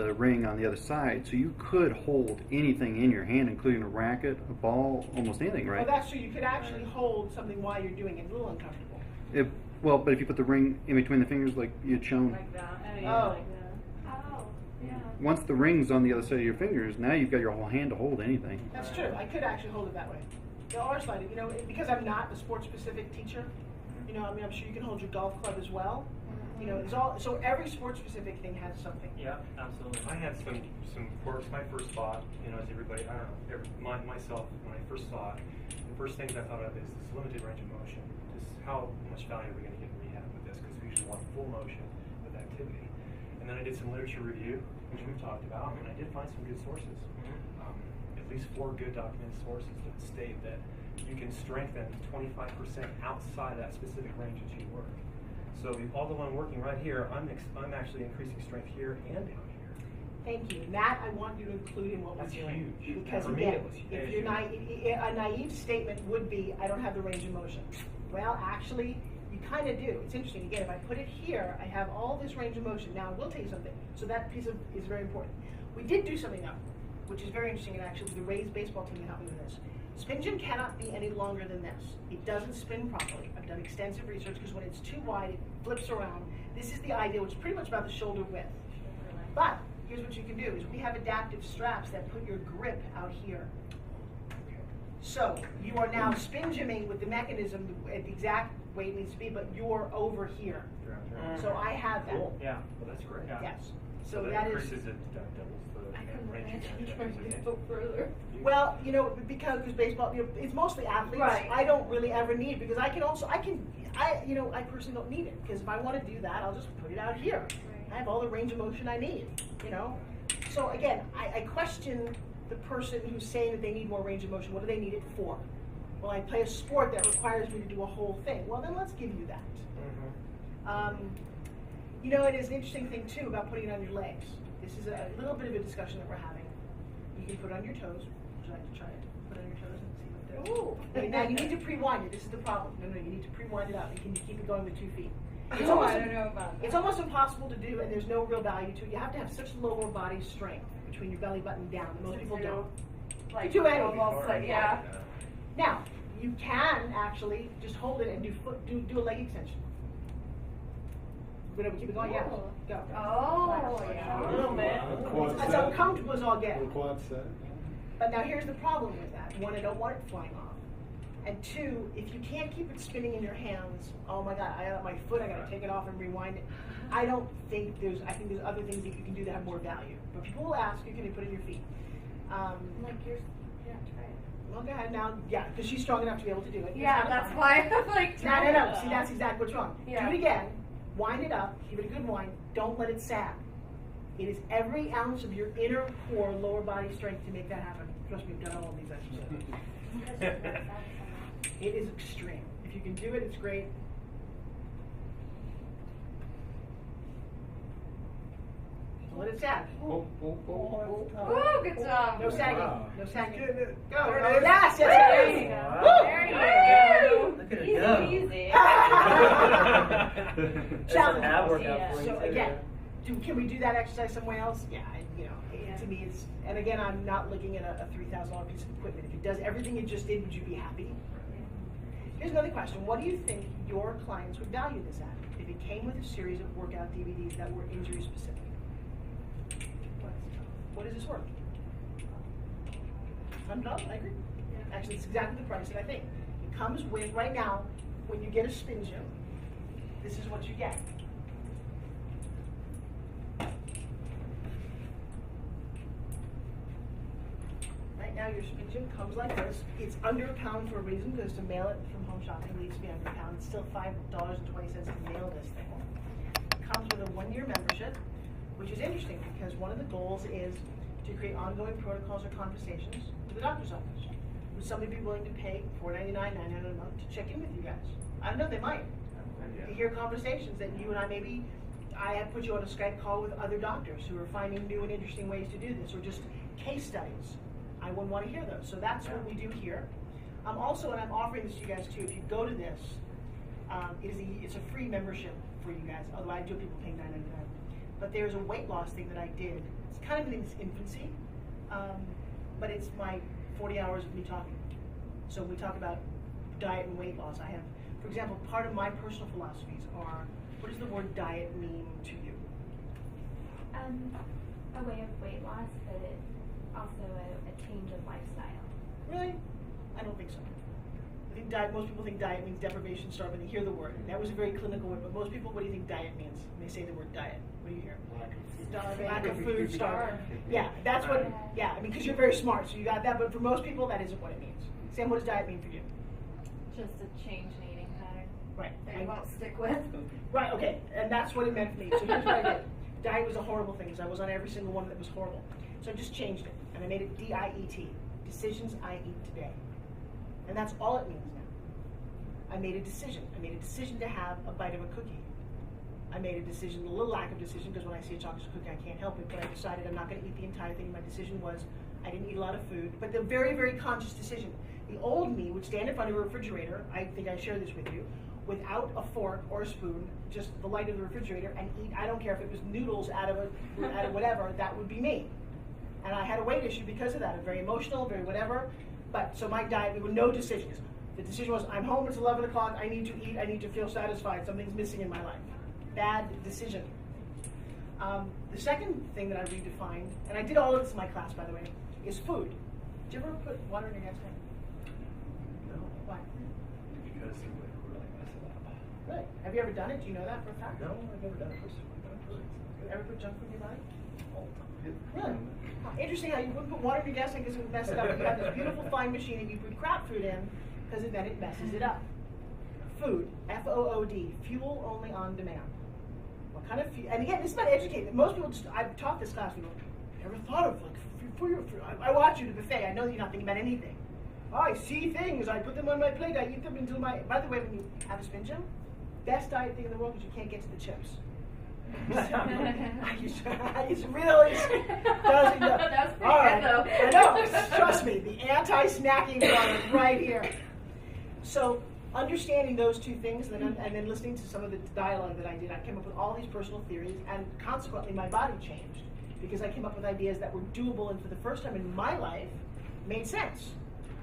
the ring on the other side, so you could hold anything in your hand, including a racket, a ball, almost anything, right? Well, that's true. You could actually hold something while you're doing it. A little uncomfortable. Well, but if you put the ring in between the fingers like you had shown. Like that. Oh. Like that. Oh, yeah. Once the ring's on the other side of your fingers, now you've got your whole hand to hold anything. That's true. I could actually hold it that way. Or slide it. You know, because I'm not a sports-specific teacher. You know, I mean, I'm sure you can hold your golf club as well. You know, it's all, so every sports-specific thing has something. Yeah, absolutely. I had some quirks. My first thought, you know, as everybody, I don't know, myself, when I first saw it, the first things I thought of is this limited range of motion. Just how much value are we going to get in rehab with this? Because we usually want full motion with activity. And then I did some literature review, which we've talked about, and I did find some good sources. At least 4 good documented sources that state that you can strengthen 25% outside that specific range that you work. So although I'm working right here, I'm actually increasing strength here and down here. Thank you. That I want you to include in what we're That's doing. huge. Because For me, again, it was if you're a naive statement would be, I don't have the range of motion. Well, actually, you kind of do. It's interesting. Again, if I put it here, I have all this range of motion. Now, I will tell you something. So that piece is very important. We did do something though, which is very interesting, and actually the Rays baseball team helped me with this. Spin gym cannot be any longer than this. It doesn't spin properly. I've done extensive research because when it's too wide, it flips around. This is the idea, which is pretty much about the shoulder width. But here's what you can do: is we have adaptive straps that put your grip out here. So you are now spin gymming with the mechanism at the exact way it needs to be, but you're over here. So I have that. Cool. Yeah, well, that's great. Yeah. Yes. So that that is. increases it, doubles the I couldn't range imagine of trying to motion. go further. Well, you know, because baseball, you know, it's mostly athletes. Right. I don't really ever need it because I personally don't need it because if I want to do that, I'll just put it out here. Right. I have all the range of motion I need, you know. So again, I question the person who's saying that they need more range of motion. What do they need it for? Well, I play a sport that requires me to do a whole thing. Well, then let's give you that. You know, it is an interesting thing too about putting it on your legs. This is a little bit of a discussion that we're having. You can put it on your toes. Would you like to try it? Put it on your toes and see what there is. Ooh. Okay, now you need to pre-wind it. This is the problem. No, you need to pre-wind it up. You can keep it going with 2 feet. I don't know about that. It's almost impossible to do, and there's no real value to it. You have to have such lower body strength between your belly button down. And most people don't. Like, do anything. almost like, yeah. Now, you can actually just hold it and do a leg extension. Whatever, keep it going, yeah. Ooh. Go. Oh, yeah. A little bit. Quad As set. uncomfortable as I'll get. Little quad set. But now here's the problem with that. One, I don't want it flying off. And 2, if you can't keep it spinning in your hands, oh my God, I got my foot, I gotta take it off and rewind it. I think there's other things that you can do that have more value. But people will ask you, can you put it in your feet? Like yours. Yeah, try it. Well, go ahead now. Yeah, because she's strong enough to be able to do it. Yeah, that's why I'm like, No. See, that's exactly what's wrong. Yeah. Do it again. Wind it up. Give it a good wind. Don't let it sag. It is every ounce of your inner core, lower body strength to make that happen. Trust me, I've done all of these exercises. It is extreme. If you can do it, it's great. Don't let it sag. Ooh, good job. No sagging. Wow. No sagging. Good. Go. There it is. Yes, There you yes, go. Woo! There you go. Look at it Easy go. peasy. That's Challenge. an ab workout Yeah. for you. So too. again, can we do that exercise somewhere else? Yeah, to me it's, and again, I'm not looking at a $3,000 piece of equipment. If it does everything it just did, would you be happy? Here's another question. What do you think your clients would value this at if it came with a series of workout DVDs that were injury specific? What is this worth? $100, I agree. Actually, it's exactly the price that I think. It comes with, right now, when you get a spin gym, this is what you get. Right now, your spin gym comes like this. It's under £1 for a reason, because to mail it from home shopping leaves me under £1. It's still $5.20 to mail this thing. It comes with a 1-year membership, which is interesting because one of the goals is to create ongoing protocols or conversations with the doctor's office. Would somebody be willing to pay $4.99, $9.99 a month to check in with you guys? I don't know, they might. To hear conversations that you and I have put you on a Skype call with other doctors who are finding new and interesting ways to do this, or just case studies. I wouldn't want to hear those. So that's what we do here. Also, and I'm offering this to you guys too, if you go to this, it's a free membership for you guys, although I do have people paying $9.99. but there's a weight loss thing that I did. It's kind of in its infancy, but it's my 40 hours of me talking. So we talk about diet and weight loss. I have, for example, part of my personal philosophies are, what does the word diet mean to you? A way of weight loss, but it also a change of lifestyle. Really? I don't think so. I think diet, most people think diet means deprivation, starve, and they hear the word. And that was a very clinical word, but most people, what do you think diet means when they say the word diet? What do you hear? Lack of food, starve. Yeah, that's what, yeah, I mean, because you're very smart, so you got that, but for most people, that isn't what it means. Sam, what does diet mean for you? Just a change in eating pattern. Right. That you won't stick with. Right, okay, and that's what it meant for me. So here's what I did. Diet was a horrible thing, because I was on every single one that was horrible. So I just changed it, and I made it DIET, decisions I eat today. And that's all it means now. I made a decision. I made a decision to have a bite of a cookie. I made a decision, a little lack of decision, because when I see a chocolate cookie, I can't help it, but I decided I'm not going to eat the entire thing. My decision was I didn't eat a lot of food, but the very, very conscious decision. The old me would stand in front of a refrigerator, I think I shared this with you, without a fork or a spoon, just the light of the refrigerator, and eat, I don't care if it was noodles out of whatever, that would be me. And I had a weight issue because of that. I'm very emotional, very whatever, but so my diet, there were no decisions. The decision was, I'm home, it's 11 o'clock, I need to eat, I need to feel satisfied, something's missing in my life. Bad decision. The second thing that I redefined, and I did all of this in my class, by the way, is food. Did you ever put water in your gas tank? No. Why? Because it would really mess it up. Really? Have you ever done it? Do you know that for a fact? No, I've never done it personally. Ever put junk food in your body? All the time. Really? Interesting how you wouldn't put water in your gas tank because it would mess it up. You have this beautiful fine machine and you put crap food in because then it messes it up. Food, F-O-O-D, fuel only on demand. What kind of fuel? And again, this is not educated. Most people just, I've taught this class, people, never thought of like, I watch you at the buffet, I know that you're not thinking about anything. Oh, I see things, I put them on my plate, I eat them until my, by the way, when you have a spin gym, best diet thing in the world is you can't get to the chips. It's really doesn't know. That was pretty All right. good though. I know. Trust me, the anti-snacking one is right here. So understanding those two things, and then listening to some of the dialogue that I did, I came up with all these personal theories, and consequently, my body changed because I came up with ideas that were doable, and for the first time in my life, made sense.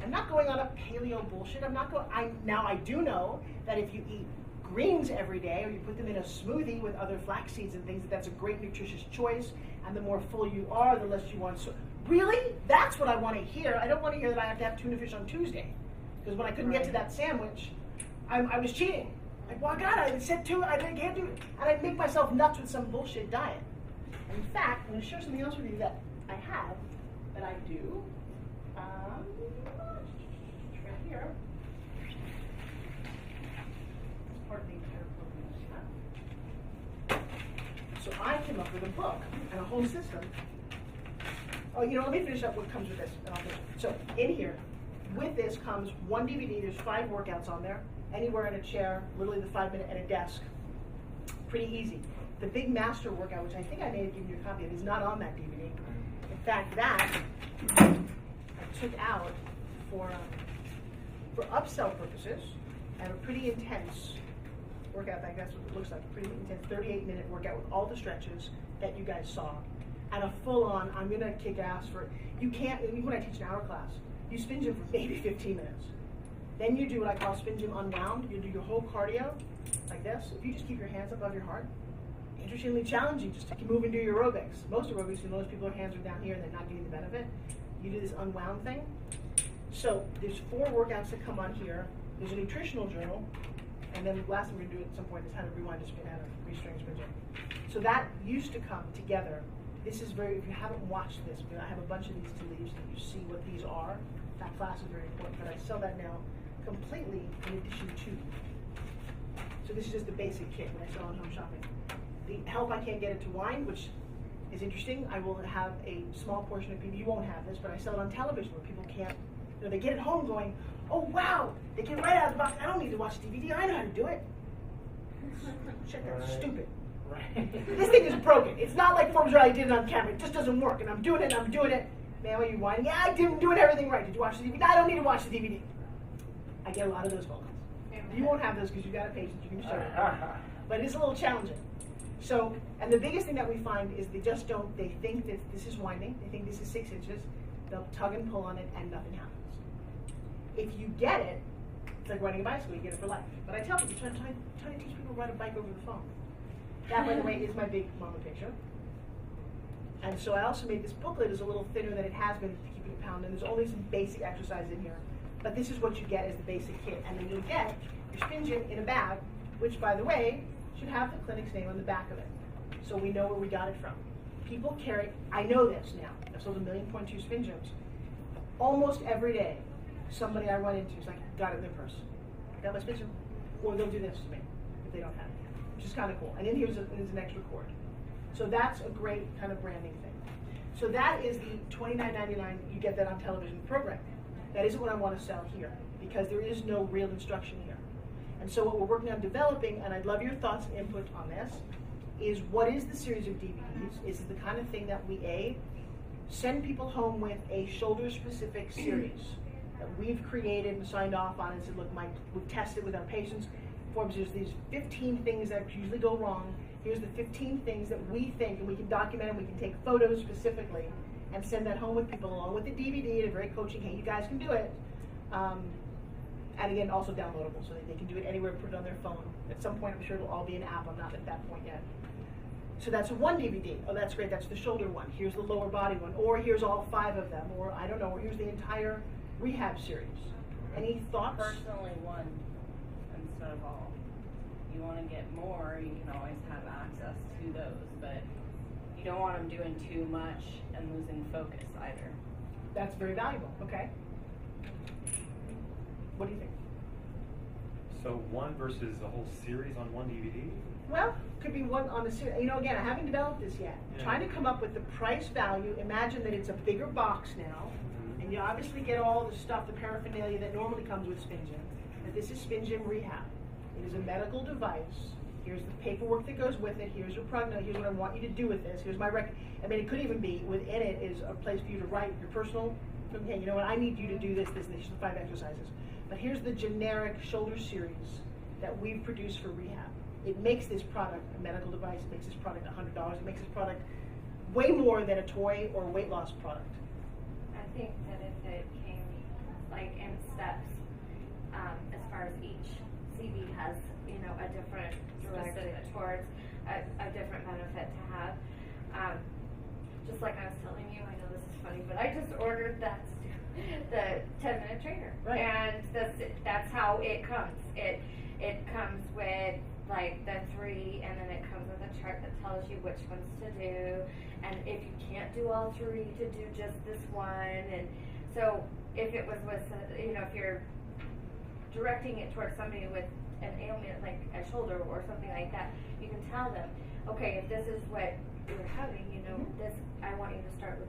I'm not going on a paleo bullshit. I'm not going. Now I do know that if you eat greens every day, or you put them in a smoothie with other flax seeds and things, that's a great nutritious choice, and the more full you are, the less you want. So, really? That's what I want to hear. I don't want to hear that I have to have tuna fish on Tuesday, because when I couldn't get to that sandwich, I was cheating. Like, well, God, I said tuna, I can't do it. And I'd make myself nuts with some bullshit diet. And in fact, I'm going to share something else with you that I have, that I do. Right here. Part of the entire program. So I came up with a book and a whole system. Oh, you know, let me finish up what comes with this, and I'll finish. So in here, with this comes one DVD. There's 5 workouts on there. Anywhere in a chair, literally the 5-minute at a desk. Pretty easy. The big master workout, which I think I may have given you a copy of, is not on that DVD. In fact, that I took out for upsell purposes, and a pretty intense workout. I think that's what it looks like. A pretty intense 38-minute workout with all the stretches that you guys saw, and a full-on. I'm gonna kick ass for. You can't. Even when I teach an hour class, you spin gym for maybe 15 minutes. Then you do what I call spin gym unwound. You do your whole cardio like this. If you just keep your hands above your heart, interestingly challenging just to move and do your aerobics. Most aerobics, you know, most people's hands are down here and they're not getting the benefit. You do this unwound thing. So there's 4 workouts that come on here. There's a nutritional journal, and then the last thing we're going to do at some point is how to rewind a spin, how to restring spin gym. So that used to come together. This is very, if you haven't watched this, I have a bunch of these to leave so you see what these are. That class is very important, but I sell that now completely in addition to. So this is just the basic kit when I sell on Home Shopping. The help I can't get it to wind, which is interesting. I will have a small portion of people, you won't have this, but I sell it on television where people can't, you know, they get it home going, oh wow, they get right out of the box, I don't need to watch DVD, I know how to do it. Shit, that's stupid. Right. This thing is broken. It's not like Forbes Riley did it on camera, it just doesn't work, and I'm doing it, Man, are you whining? Yeah, I didn't do everything right. Did you watch the DVD? I don't need to watch the DVD. I get a lot of those phone calls. You won't have those because you've got a patient, you can show it. But it's a little challenging. So, and the biggest thing that we find is they just don't, they think that this is winding, they think this is 6 inches, they'll tug and pull on it and nothing happens. If you get it, it's like riding a bicycle, you get it for life. But I tell people, try to teach people to ride a bike over the phone. That, by the way, is my big mama picture. And so I also made this booklet is a little thinner than it has been to keep it pound, and there's only some basic exercise in here. But this is what you get as the basic kit. And then you'll get your spin gym in a bag, which, by the way, should have the clinic's name on the back of it. So we know where we got it from. People carry, I know this now, I've sold 1.2 million spin gyms. Almost every day, somebody I run into is like, got it in their purse. Got my spin gym. Or they'll do this to me if they don't have it, which is kind of cool. And then here's an extra cord. So that's a great kind of branding thing. So that is the $29.99, you get that on television program. That isn't what I want to sell here, because there is no real instruction here. And so what we're working on developing, and I'd love your thoughts and input on this, is what is the series of DVDs? Is the kind of thing that we send people home with a shoulder-specific series that we've created and signed off on and said, look, Mike, we've tested with our patients. Forbes, there's these 15 things that usually go wrong. Here's the 15 things that we think, and we can document them, we can take photos specifically, and send that home with people along with the DVD and a very coaching, hey, you guys can do it. And again, also downloadable, so that they can do it anywhere, put it on their phone. At some point, I'm sure it'll all be an app. I'm not at that point yet. So that's one DVD. Oh, that's great. That's the shoulder one. Here's the lower body one. Or here's all 5 of them. Or I don't know. Or here's the entire rehab series. Any thoughts? Personally, one instead of all. You want to get more, you can always have access to those, but you don't want them doing too much and losing focus either. That's very valuable. Okay. What do you think? So one versus a whole series on one DVD? Well, could be one on the series. You know, again, I haven't developed this yet. Yeah. Trying to come up with the price value. Imagine that it's a bigger box now, and you obviously get all the stuff, the paraphernalia that normally comes with Spin Gym. But this is Spin Gym Rehab. It is a medical device. Here's the paperwork that goes with it. Here's your prognosis. Here's what I want you to do with this. Here's my I mean, it could even be within it is a place for you to write your personal. Okay, you know what? I need you to do this, this, and this. Here's the 5 exercises. But here's the generic shoulder series that we've produced for rehab. It makes this product a medical device. It makes this product $100. It makes this product way more than a toy or a weight loss product. I think that if it came like in steps, as far as each CV has, you know, a different specific towards a different benefit to have. Just like I was telling you, I know this is funny, but I just ordered the 10-minute trainer, right. And that's how it comes. It comes with like the 3, and then it comes with a chart that tells you which ones to do, and if you can't do all 3, to do just this one. And so if it was with, you know, if you're directing it towards somebody with an ailment like a shoulder or something like that, you can tell them, okay, if this is what you're having, you know, this, I want you to start with